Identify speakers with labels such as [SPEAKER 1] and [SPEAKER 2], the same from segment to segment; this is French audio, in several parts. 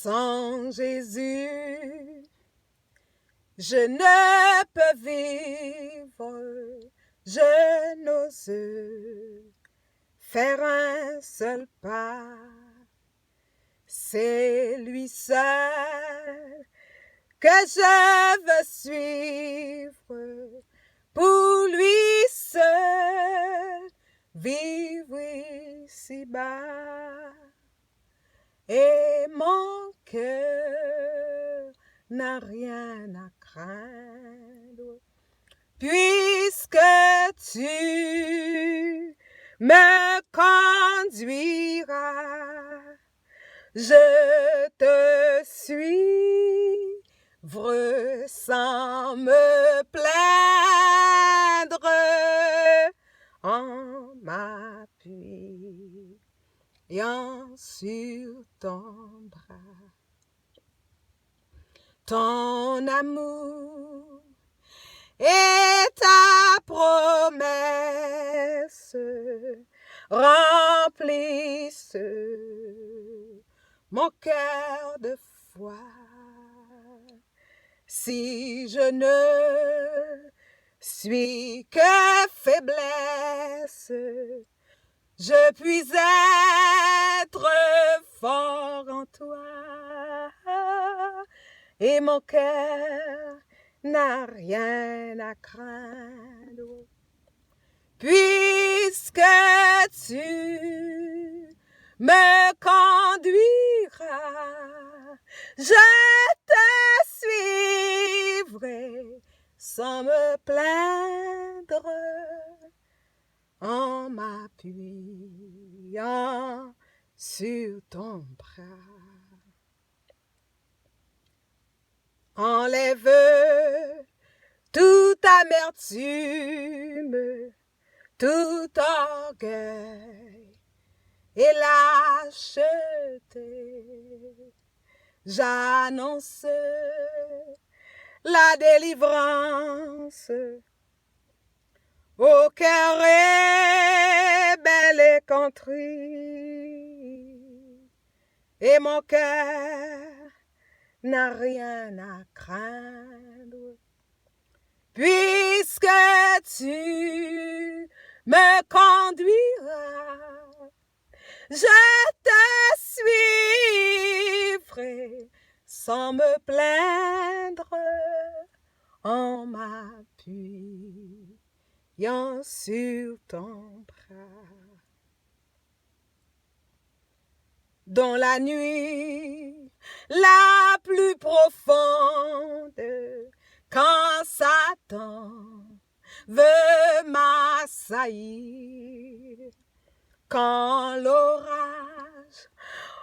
[SPEAKER 1] Sans Jésus, je ne peux vivre, je n'ose faire un seul pas. C'est lui seul que je veux suivre, pour lui seul vivre ici-bas. Et mon cœur n'a rien à craindre, puisque tu me conduiras. Je te suivrai sans me plaindre, en m'appuyant sur ton bras. Ton amour et ta promesse remplissent mon cœur de foi. Si je ne suis que faiblesse, je puis être fort en toi, et mon cœur n'a rien à craindre, puisque tu me conduiras. Je te suivrai sans me plaindre, en m'appuyant sur ton bras. Enlève toute amertume, tout orgueil et lâcheté. J'annonce la délivrance au cœur rebelle et contrit, et mon cœur n'a rien à craindre, puisque tu me conduiras. Je te suivrai sans me plaindre, en m'appuyant sur ton bras. Dans la nuit la plus profonde, quand Satan veut m'assaillir, quand l'orage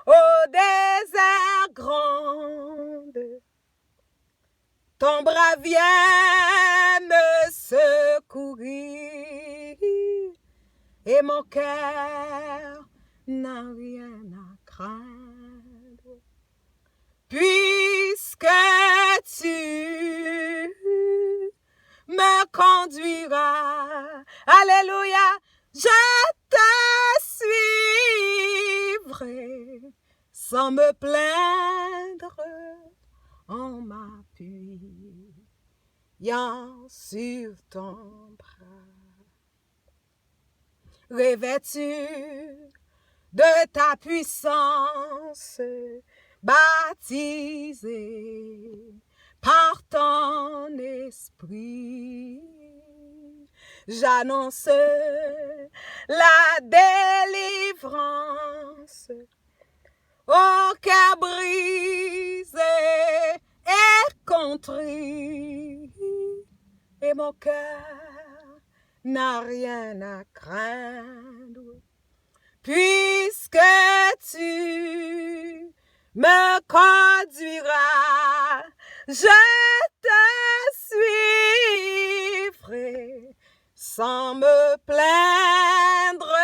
[SPEAKER 1] au désert gronde, ton bras vient me secourir, et mon cœur n'a rien à craindre, puisque tu me conduiras. Alléluia, je te suivrai sans me plaindre, en m'appuyant sur ton bras. Revêtu de ta puissance, baptisé par ton esprit, j'annonce la délivrance au cœur brisé et contrit, et mon cœur n'a rien à craindre, puisque tu me conduiras. Je te suivrai sans me plaindre,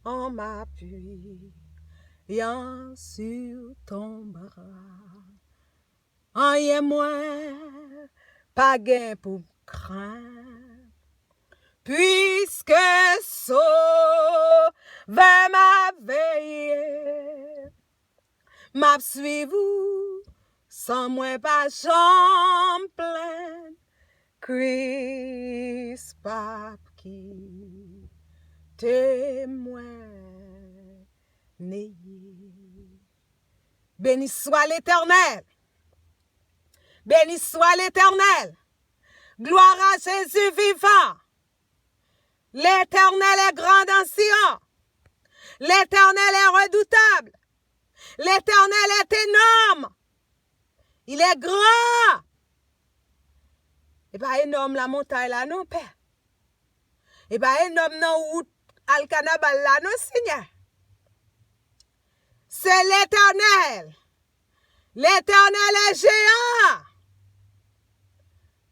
[SPEAKER 1] en m'appuyant sur ton bras. En moins, pas gain pour craindre, puisque Sauveur m'a veillé, m'a suivi sans moi pas jambe pleine. Christ pape qui témoin n'ayez. Béni soit l'Éternel. Béni soit l'Éternel. Gloire à Jésus vivant. L'Éternel est grand en Sion. L'Éternel est redoutable. L'Éternel est énorme. Il est grand. Et pas énorme la montagne là, non, Père. Et pas énorme non route Alcanabal là, non, Seigneur. C'est l'Éternel. L'Éternel est géant.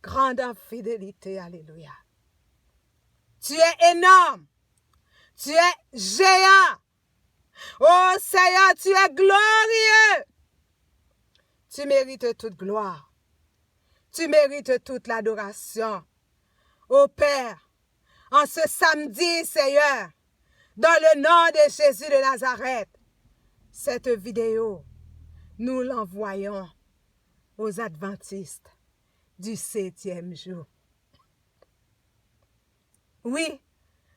[SPEAKER 1] Grande en fidélité, alléluia. Tu es énorme. Tu es géant. Oh Seigneur, tu es glorieux. Tu mérites toute gloire. Tu mérites toute l'adoration. Ô Père, en ce samedi, Seigneur, dans le nom de Jésus de Nazareth, cette vidéo, nous l'envoyons aux adventistes du 7e jour. Oui,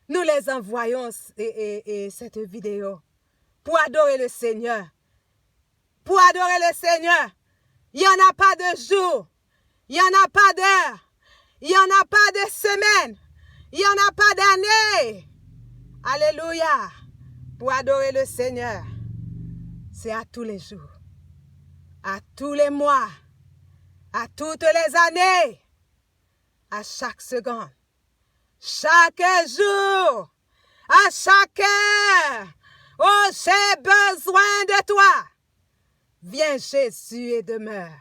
[SPEAKER 1] nous les envoyons cette vidéo pour adorer le Seigneur. Pour adorer le Seigneur. Il n'y en a pas de jour. Il n'y en a pas d'heure. Il n'y en a pas de semaine. Il n'y en a pas d'année. Alléluia. Pour adorer le Seigneur, c'est à tous les jours, à tous les mois, à toutes les années, à chaque seconde, chaque jour, à chaque heure. Oh, j'ai besoin de toi. Viens Jésus et demeure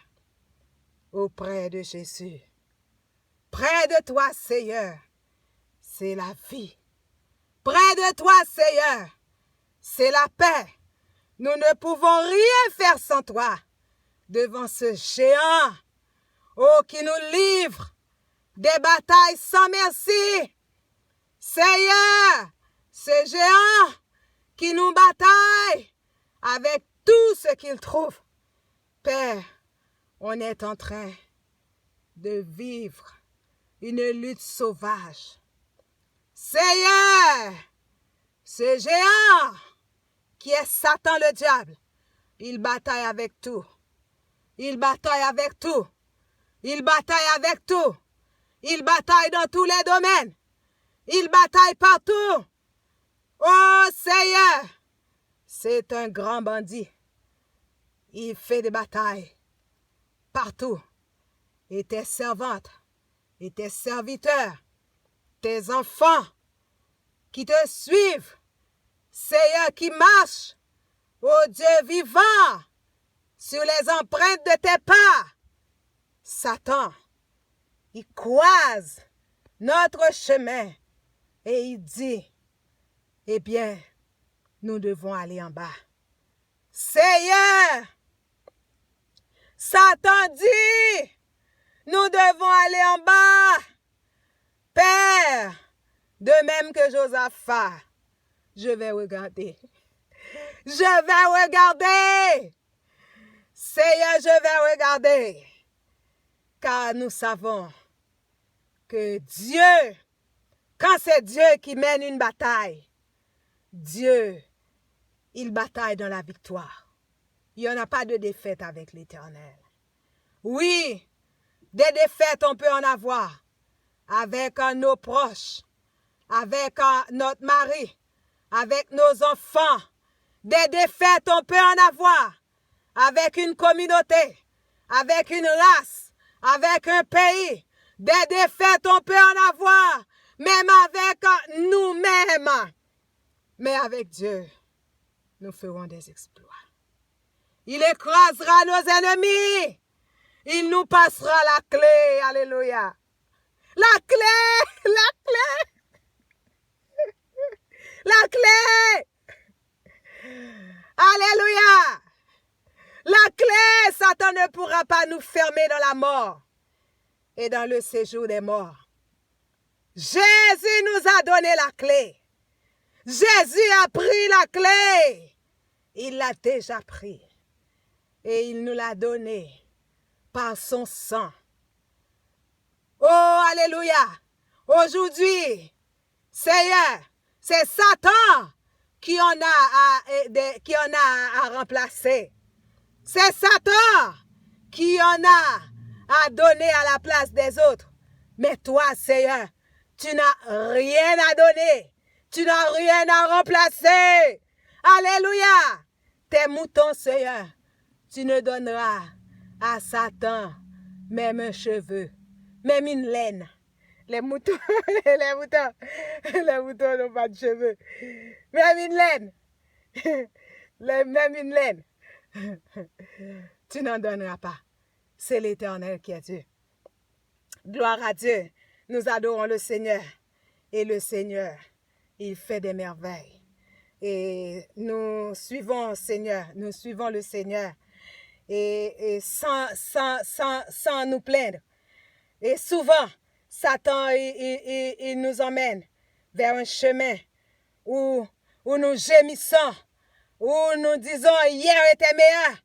[SPEAKER 1] auprès de Jésus. Près de toi, Seigneur, c'est la vie. Près de toi, Seigneur, c'est la paix. Nous ne pouvons rien faire sans toi devant ce géant, oh, qui nous livre des batailles sans merci. Seigneur, ce géant qui nous bataille avec tout ce qu'il trouve. Père, on est en train de vivre une lutte sauvage. Seigneur, ce géant qui est Satan le diable, il bataille avec tout. Il bataille avec tout. Il bataille avec tout. Il bataille dans tous les domaines. Il bataille partout. Oh Seigneur, c'est un grand bandit. Il fait des batailles partout. Et tes servantes, et tes serviteurs, tes enfants qui te suivent, Seigneur, qui marchent, ô Dieu vivant, sur les empreintes de tes pas. Satan, il croise notre chemin et il dit, eh bien, nous devons aller en bas. Seigneur, Satan dit, nous devons aller en bas. Père, de même que Josaphat, je vais regarder. Je vais regarder. Seigneur, je vais regarder. Car nous savons que Dieu, quand c'est Dieu qui mène une bataille, Dieu, il bataille dans la victoire. Il n'y en a pas de défaite avec l'Éternel. Oui, des défaites on peut en avoir avec nos proches, avec notre mari, avec nos enfants. Des défaites on peut en avoir avec une communauté, avec une race, avec un pays. Des défaites on peut en avoir même avec nous-mêmes. Mais avec Dieu, nous ferons des exploits. Il écrasera nos ennemis. Il nous passera la clé. Alléluia. La clé. La clé. La clé. Alléluia. La clé. Satan ne pourra pas nous fermer dans la mort et dans le séjour des morts. Jésus nous a donné la clé. Jésus a pris la clé. Il l'a déjà pris. et il nous l'a donné par son sang. Oh, alléluia! Aujourd'hui, Seigneur, c'est Satan qui en a à remplacer. C'est Satan qui en a à donner à la place des autres. Mais toi, Seigneur, tu n'as rien à donner. Tu n'as rien à remplacer. Alléluia. Tes moutons, Seigneur, tu ne donneras à Satan même un cheveu, même une laine. Les moutons, les moutons n'ont pas de cheveux. Même une laine. Même une laine. Tu n'en donneras pas. C'est l'Éternel qui est Dieu. Gloire à Dieu. Nous adorons le Seigneur. Et le Seigneur, il fait des merveilles. Et nous suivons Seigneur. Nous suivons le Seigneur. Et sans nous plaindre. Et souvent, Satan, il nous emmène vers un chemin où nous gémissons, où nous disons hier était meilleur,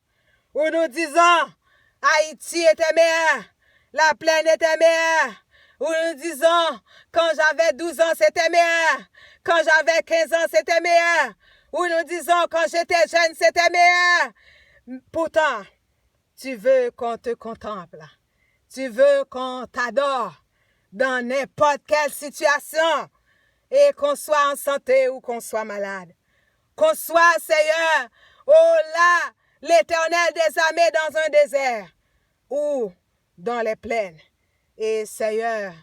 [SPEAKER 1] où nous disons Haïti était meilleur, la plaine était meilleure, où nous disons quand j'avais 12 ans c'était meilleur, quand j'avais 15 ans c'était meilleur, où nous disons quand j'étais jeune c'était meilleur. Pourtant, tu veux qu'on te contemple, tu veux qu'on t'adore dans n'importe quelle situation, et qu'on soit en santé ou qu'on soit malade. Qu'on soit, Seigneur, oh là, l'Éternel des armées dans un désert ou dans les plaines. Et Seigneur,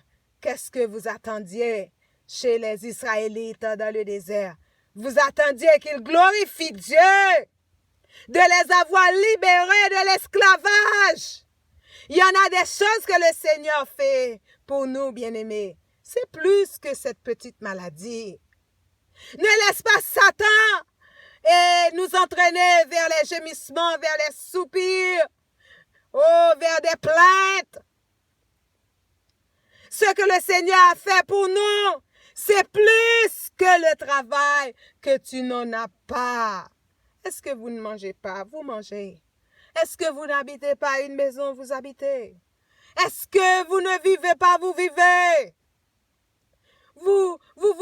[SPEAKER 1] qu'est-ce que vous attendiez chez les Israélites dans le désert? Vous attendiez qu'ils glorifient Dieu de les avoir libérés de l'esclavage. Il y en a des choses que le Seigneur fait pour nous, bien-aimés. C'est plus que cette petite maladie. Ne laisse pas Satan et nous entraîner vers les gémissements, vers les soupirs, vers des plaintes. Ce que le Seigneur a fait pour nous, c'est plus que le travail que tu n'en as pas. Est-ce que vous ne mangez pas? Vous mangez. Est-ce que vous n'habitez pas une maison? Vous habitez. Est-ce que vous ne vivez pas? Vous vivez. Vous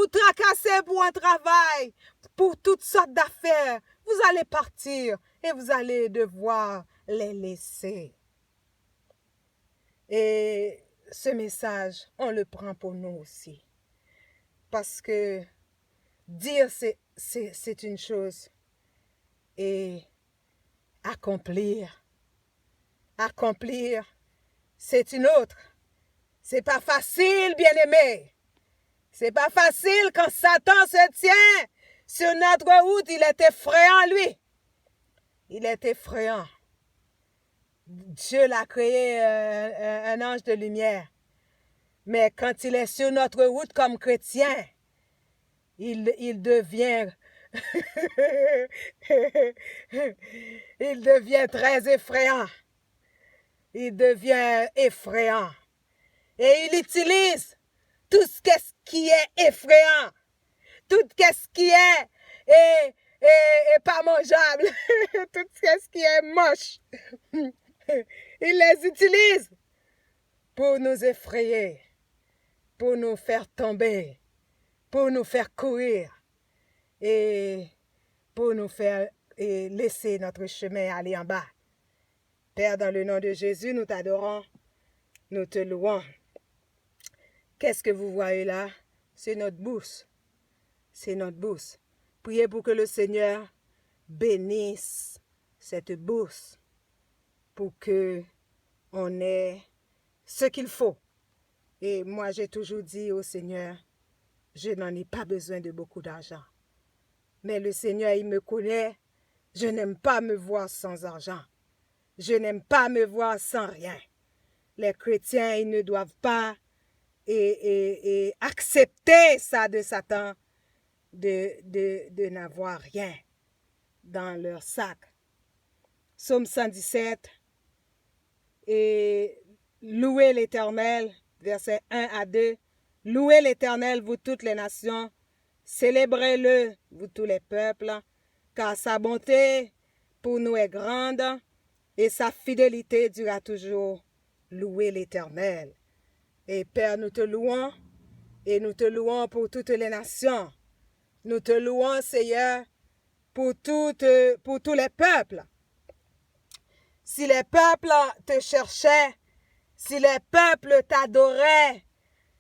[SPEAKER 1] tracassez pour un travail, pour toutes sortes d'affaires. Vous allez partir et vous allez devoir les laisser. Et ce message, on le prend pour nous aussi. Parce que dire c'est une chose et accomplir, c'est une autre. C'est pas facile, bien-aimé. C'est pas facile quand Satan se tient sur notre route. Il est effrayant, lui. Il est effrayant. Dieu l'a créé un ange de lumière. Mais quand il est sur notre route comme chrétien, il devient il devient très effrayant. Il devient effrayant. Et il utilise tout ce qui est effrayant, tout ce qui est pas mangeable, tout ce qui est moche. Il les utilise pour nous effrayer, pour nous faire tomber, pour nous faire courir et pour nous faire laisser notre chemin aller en bas. Père, dans le nom de Jésus, nous t'adorons, nous te louons. Qu'est-ce que vous voyez là? C'est notre bourse. C'est notre bourse. Priez pour que le Seigneur bénisse cette bourse pour que on ait ce qu'il faut. Et moi, j'ai toujours dit au Seigneur, je n'en ai pas besoin de beaucoup d'argent. Mais le Seigneur, il me connaît. Je n'aime pas me voir sans argent. Je n'aime pas me voir sans rien. Les chrétiens, ils ne doivent pas accepter ça de Satan, de n'avoir rien dans leur sac. Psaume 117, et louez l'Éternel, versets 1 à 2. Louez l'Éternel, vous toutes les nations, célébrez-le, vous tous les peuples, car sa bonté pour nous est grande et sa fidélité durera toujours. Louez l'Éternel. Et Père, nous te louons et nous te louons pour toutes les nations. Nous te louons, Seigneur, pour tous les peuples. Si les peuples te cherchaient, si les peuples t'adoraient,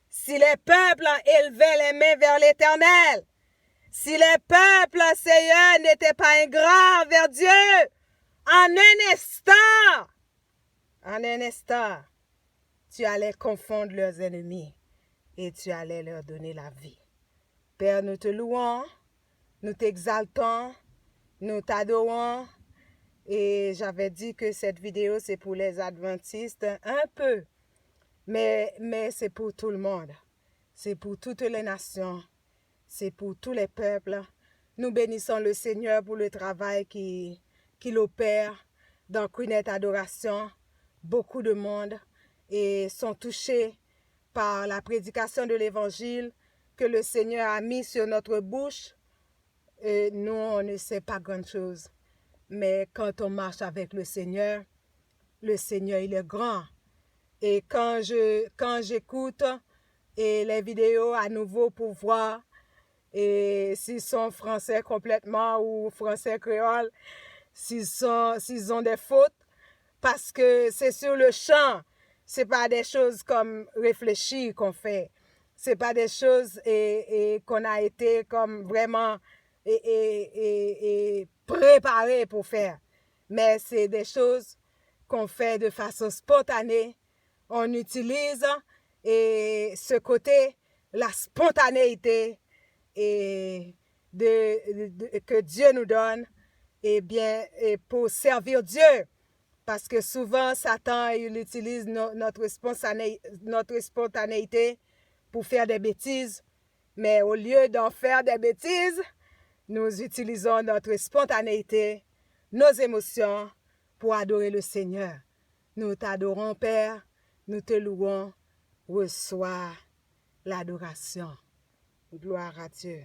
[SPEAKER 1] si les peuples élevaient les mains vers l'Éternel, si les peuples, Seigneur, n'étaient pas ingrats vers Dieu, en un instant, tu allais confondre leurs ennemis et tu allais leur donner la vie. Père, nous te louons, nous t'exaltons, nous t'adorons. Et j'avais dit que cette vidéo, c'est pour les adventistes, un peu. Mais c'est pour tout le monde. C'est pour toutes les nations. C'est pour tous les peuples. Nous bénissons le Seigneur pour le travail qu'il opère dans Queenette Adoration. Beaucoup de monde et sont touchés par la prédication de l'Évangile que le Seigneur a mis sur notre bouche. Et nous, on ne sait pas grand-chose. Mais quand on marche avec le Seigneur, il est grand. Et quand j'écoute les vidéos à nouveau pour voir et s'ils sont français complètement ou français créole, s'ils ont des fautes, parce que c'est sur le champ, c'est pas des choses comme réfléchir qu'on fait, c'est pas des choses et qu'on a été comme vraiment et préparé pour faire, mais c'est des choses qu'on fait de façon spontanée. On utilise et ce côté, la spontanéité et que Dieu nous donne, et bien et pour servir Dieu. Parce que souvent, Satan, il utilise notre spontanéité pour faire des bêtises. Mais au lieu d'en faire des bêtises, nous utilisons notre spontanéité, nos émotions pour adorer le Seigneur. Nous t'adorons, Père. Nous te louons. Reçois l'adoration. Gloire à Dieu.